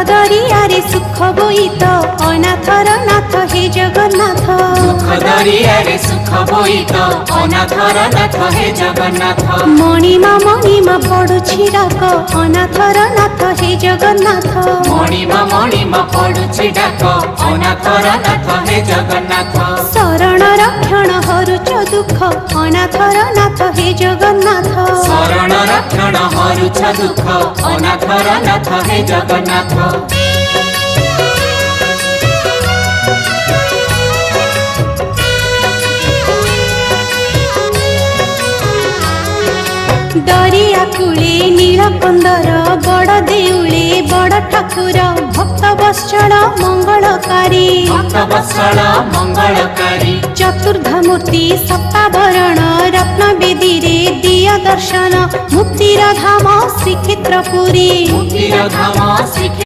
दरियारे सुख बोईत अनाथर नाथ हे जगन्नाथ। दुख दरियारे सुख बोईत अनाथर नाथ हे जगन्नाथ। मणिमा पड़ुछि डाक अनाथर नाथ हे जगन्नाथ। मणिमा पड़ुछि डाक अनाथर नाथ हे जगन्नाथ। शरण रक्षण हरुच दुख अनाथर नाथ हे जगन्नाथ। शरण रक्षण हरुच दुख अनाथर नाथ हे जगन्नाथ। दरिया कूले नीलकंदर बड़ देउले बड़ ठाकुर भक्त वत्सल मंगलकारी। भक्त वत्सल मंगलकारी चतुर्धामूर्ति सप्ताभरण रत्न बेदी रे दिया दर्शन मुक्तिर धाम श्रीक्षेत्रपुरी। मुक्तिर धाम श्री